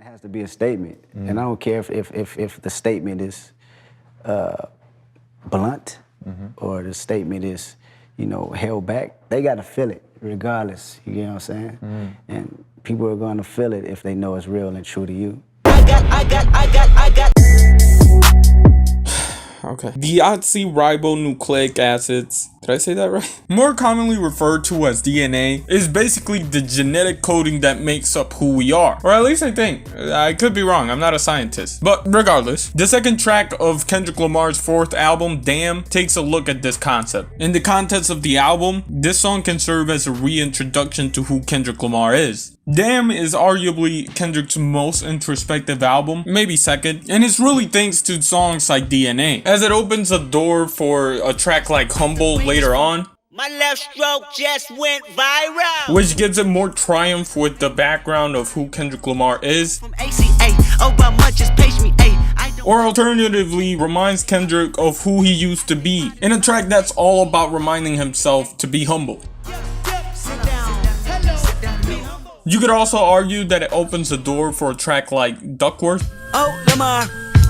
It has to be a statement, and I don't care if the statement is blunt or the statement is, you know, held back. They got to feel it regardless. You know what I'm saying? And people are going to feel it if they know it's real and true to you. I got. Okay. Deoxyribonucleic acids, did I say that right? More commonly referred to as DNA, is basically the genetic coding that makes up who we are. Or at least I think. I could be wrong, I'm not a scientist. But regardless, the second track of Kendrick Lamar's fourth album, Damn, takes a look at this concept. In the context of the album, this song can serve as a reintroduction to who Kendrick Lamar is. Damn is arguably Kendrick's most introspective album, maybe second, and it's really thanks to songs like DNA, as it opens a door for a track like Humble later on. My left stroke just went viral, which gives it more triumph with the background of who Kendrick Lamar is. From ACA, oh, by much just page me, or alternatively reminds Kendrick of who he used to be, in a track that's all about reminding himself to be humble. You could also argue that it opens the door for a track like Duckworth. Oh, Lamar,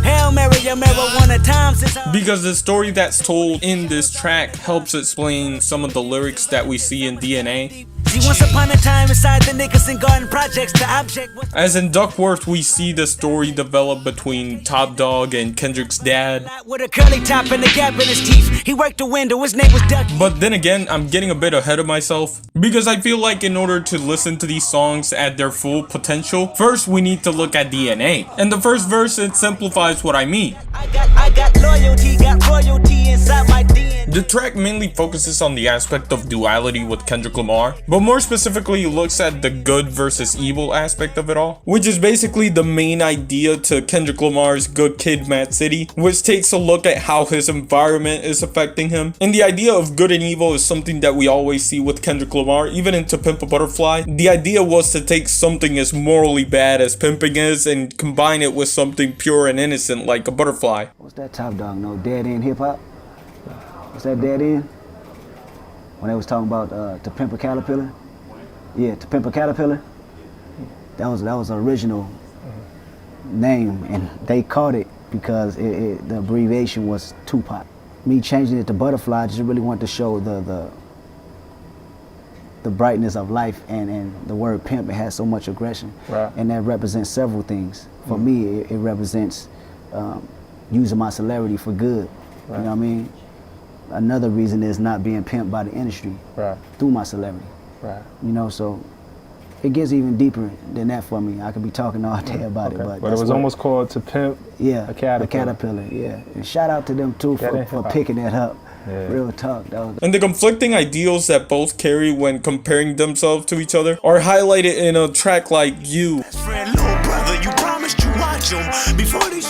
Hail Mary, your marijuana time since because the story that's told in this track helps explain some of the lyrics that we see in DNA. See, once upon a time inside the Nicholson Garden Projects, the object was... As in Duckworth, we see the story develop between Top Dog and Kendrick's dad. With a curly top and a gap in his teeth, he worked the window, his name was Ducky. But then again, I'm getting a bit ahead of myself, because I feel like in order to listen to these songs at their full potential, first we need to look at DNA. And the first verse, it simplifies what I mean. I got loyalty, got royalty inside my DNA. The track mainly focuses on the aspect of duality with Kendrick Lamar, but more specifically looks at the good versus evil aspect of it all, which is basically the main idea to Kendrick Lamar's Good Kid, Mad City, which takes a look at how his environment is affecting him. And the idea of good and evil is something that we always see with Kendrick Lamar, even in To Pimp a Butterfly. The idea was to take something as morally bad as pimping is and combine it with something pure and innocent like a butterfly. What's that Top Dog know? Dead End Hip Hop? What's that Dead End? When they was talking about To Pimp a Caterpillar? Yeah, To Pimp a Caterpillar. That was an original name, and they caught it because the abbreviation was Tupac. Me changing it to Butterfly, I just really wanted to show the brightness of life, and the word pimp, it has so much aggression, right. And that represents several things. For me, it represents using my celebrity for good. Right. You know what I mean? Another reason is not being pimped by the industry through my celebrity. Right. You know, so it gets even deeper than that for me. I could be talking all day about it, but it was almost called To Pimp a Caterpillar. A Caterpillar, yeah. And shout out to them too for picking that up. Yeah. Real talk. And the conflicting ideals that both carry when comparing themselves to each other are highlighted in a track like You.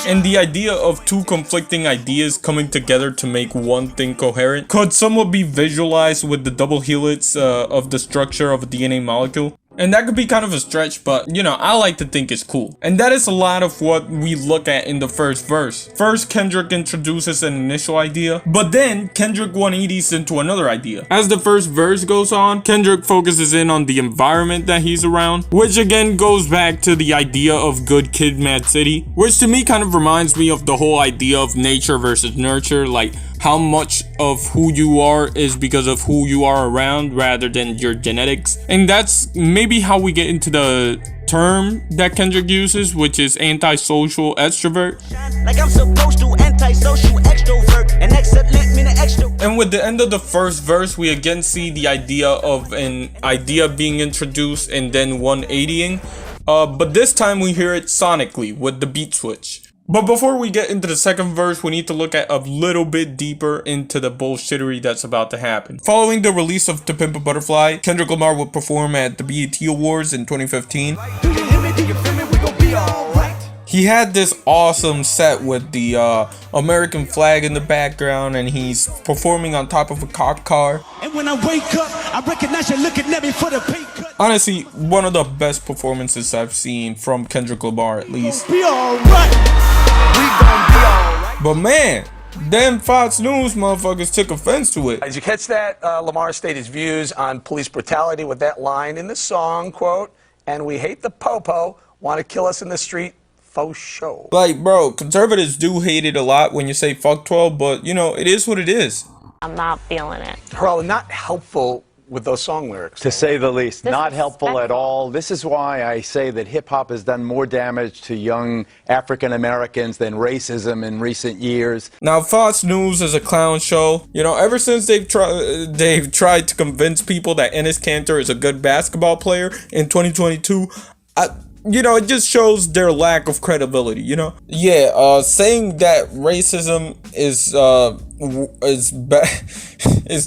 And the idea of two conflicting ideas coming together to make one thing coherent could somewhat be visualized with the double helix of the structure of a DNA molecule. And that could be kind of a stretch, but you know, I like to think it's cool. And that is a lot of what we look at in the first verse. First, Kendrick introduces an initial idea, but then Kendrick 180s into another idea. As the first verse goes on, Kendrick focuses in on the environment that he's around, which again goes back to the idea of Good Kid, Mad City, which to me kind of reminds me of the whole idea of nature versus nurture, like how much of who you are is because of who you are around rather than your genetics. And that's maybe how we get into the term that Kendrick uses, which is antisocial extrovert. Like I'm supposed to, antisocial extrovert, and excellent meaning extra. And with the end of the first verse, we again see the idea of an idea being introduced and then 180ing. But this time we hear it sonically with the beat switch. But before we get into the second verse, we need to look at a little bit deeper into the bullshittery that's about to happen. Following the release of To Pimp a Butterfly, Kendrick Lamar would perform at the BET Awards in 2015. He had this awesome set with the American flag in the background, and he's performing on top of a cop car. And when I wake up, I recognize you looking at me for the pay cut. Honestly, one of the best performances I've seen from Kendrick Lamar, at least. Be alright. We gon' be alright. But man, them Fox News motherfuckers took offense to it. Did you catch that? Lamar stated his views on police brutality with that line in the song, quote, "And we hate the popo Want to kill us in the street? Faux show. Like, bro, conservatives do hate it a lot when you say fuck 12, but, you know, it is what it is. I'm not feeling it. Harala, not helpful with those song lyrics. To say the least, not helpful at all. This is why I say that hip-hop has done more damage to young African Americans than racism in recent years. Now, Fox News is a clown show. You know, ever since they've tried to convince people that Enes Kanter is a good basketball player in 2022, you know, it just shows their lack of credibility, you know? Yeah, saying that racism is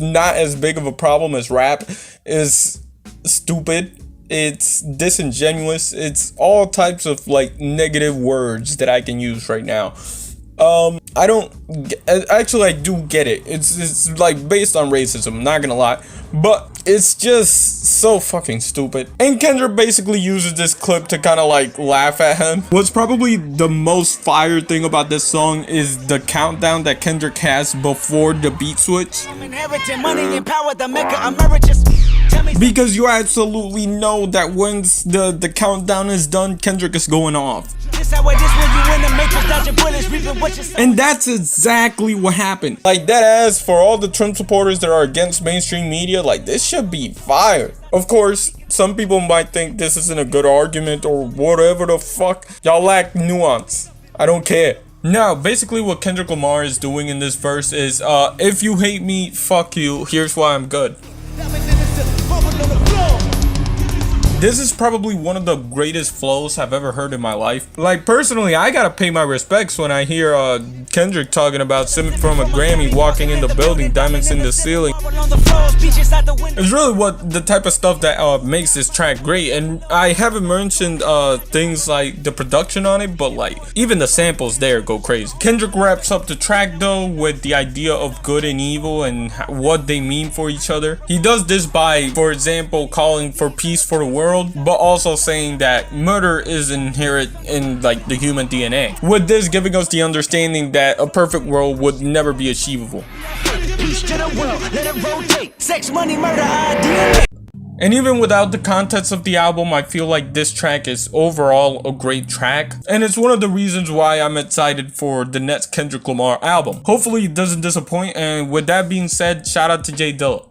not as big of a problem as rap is stupid. It's disingenuous. It's all types of, like, negative words that I can use right now. I do get it. It's like based on racism, not gonna lie, but it's just so fucking stupid. And Kendrick basically uses this clip to kind of like laugh at him. What's probably the most fire thing about this song is the countdown that Kendrick has before the beat switch. Because you absolutely know that once the countdown is done, Kendrick is going off. And that's exactly what happened. Like, that ass, for all the Trump supporters that are against mainstream media, like, this should be fire. Of course, some people might think this isn't a good argument or whatever the fuck. Y'all lack nuance. I don't care. Now, basically what Kendrick Lamar is doing in this verse is, if you hate me, fuck you, here's why I'm good. This is probably one of the greatest flows I've ever heard in my life. Like, personally, I gotta pay my respects when I hear Kendrick talking about sitting from a Grammy, walking in the building, diamonds in the ceiling. It's really what the type of stuff that makes this track great. And I haven't mentioned things like the production on it, but like even the samples there go crazy. Kendrick wraps up the track though with the idea of good and evil and what they mean for each other. He does this by, for example, calling for peace for the world, but also saying that murder is inherent in like the human DNA. With this giving us the understanding that a perfect world would never be achievable. And even without the context of the album, I feel like this track is overall a great track. And it's one of the reasons why I'm excited for the next Kendrick Lamar album. Hopefully it doesn't disappoint. And with that being said, shout out to J Dilla.